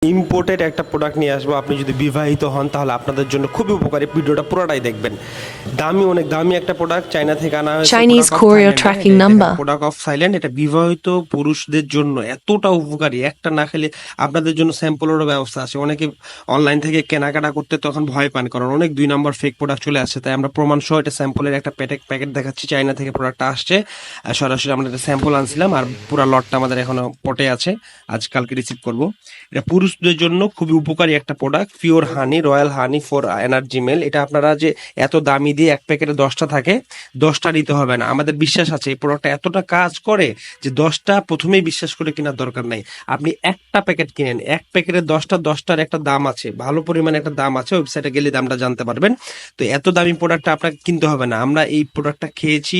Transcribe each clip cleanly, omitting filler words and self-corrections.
Imported একটা product নিয়ে আসবো। আপনি যদি বিবাহিত হন তাহলে আপনাদের জন্য খুবই উপকারী, ভিডিওটা পুরোটাই দেখবেন। অনেক দামি একটা প্রোডাক্ট, চায়না থেকে আনা হয়েছে। Chinese courier tracking number. Product of silent, এটা বিবাহিত পুরুষদের জন্য এতটা উপকারী, একটা না খেলে আপনাদের জন্য স্যাম্পলেরও ব্যবস্থা আছে। অনেকে অনলাইন থেকে কেনাকাটা করতে তখন ভয় পান, কারণ অনেক 2 নম্বর ফেক প্রোডাক্ট চলে আসছে। তাই আমরা প্রমাণ সহ এটা স্যাম্পলের একটা প্যাকেট দেখাচ্ছি। চায়না থেকে প্রোডাক্টটা আসছে, সরাসরি আমরা একটা স্যাম্পল আনছিলাম, আর পুরো লটটা আমাদের এখনো পটে আছে, আজকালকে রিসিভ করব। এটা পুরুষদের জন্য খুবই উপকারী একটা product, pure honey, royal honey for energy male. এটা আপনারা যে এত দামি দিয়ে এক প্যাকেটে 10টা থাকে, 10টা নিতে হবে না। আমাদের বিশ্বাস আছে এই প্রোডাক্টটা এতটা কাজ করে যে 10টা প্রথমেই বিশ্বাস করে কেনার দরকার নাই। আপনি একটা প্যাকেট কিনেন, এক প্যাকেটে 10টা, 10টার একটা দাম আছে, ভালো পরিমাণে একটা দাম আছে, ওয়েবসাইটে গেলে দামটা জানতে পারবেন। তো এত দামি প্রোডাক্টটা আপনাকে কিনতে হবে না। আমরা এই প্রোডাক্টটা খেয়েছি,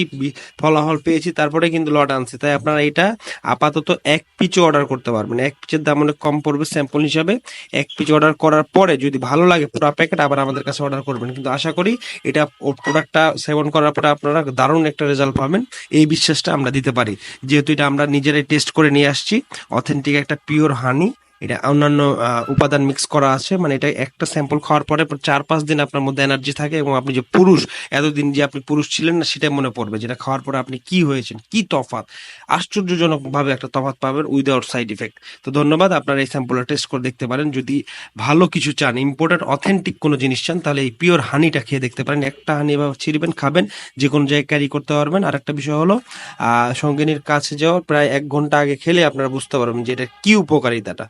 ফলাফল পেয়েছি, তারপরে কিন্তু লট আনছি। তাই আপনারা এটা আপাতত এক পিচও অর্ডার করতে পারবেন। এক পিচের দাম অনেক কম পড়বে স্যাম্পল হিসাবে। এক পিচ অর্ডার করার পরে যদি ভালো লাগে পুরো প্যাকেট আবার আমাদের কাছে অর্ডার করবেন। কিন্তু আশা করি এটা প্রোডাক্টটা সেবন করার পরে আপনারা দারুণ একটা রেজাল্ট পাবেন, এই বিশ্বাসটা আমরা দিতে পারি, যেহেতু এটা আমরা নিজেরাই টেস্ট করে নিয়ে আসছি। অথেন্টিক একটা পিওর হানি, এটা অন্যান্য উপাদান মিক্স করা আছে। মানে এটা একটা স্যাম্পল খাওয়ার পরে 4-5 দিন আপনার মধ্যে এনার্জি থাকে, এবং আপনি যে পুরুষ, এতদিন যে আপনি পুরুষ ছিলেন না সেটা মনে পড়বে, যেটা খাওয়ার পরে আপনি কি হয়েছেন, কি তফাৎ, আশ্চর্যজনক ভাবে একটা তফাৎ পাবেন উইদাউট সাইড ইফেক্ট। তো ধন্যবাদ, আপনারা এই স্যাম্পলটা টেস্ট করে দেখতে পারেন। যদি ভালো কিছু চান, ইম্পোর্টেড অথেন্টিক কোনো জিনিস চান, তাহলে এই পিওর হানিটা খেয়ে দেখতে পারেন। একটা হানি এবার ছিঁড়বেন, খাবেন, যে কোনো জায়গায় ক্যারি করতে পারবেন। আর একটা বিষয় হলো, সঙ্গিনীর কাছে যাওয়ার প্রায় 1 ঘন্টা আগে খেলে আপনারা বুঝতে পারবেন যে এটা কি উপকারিতাটা।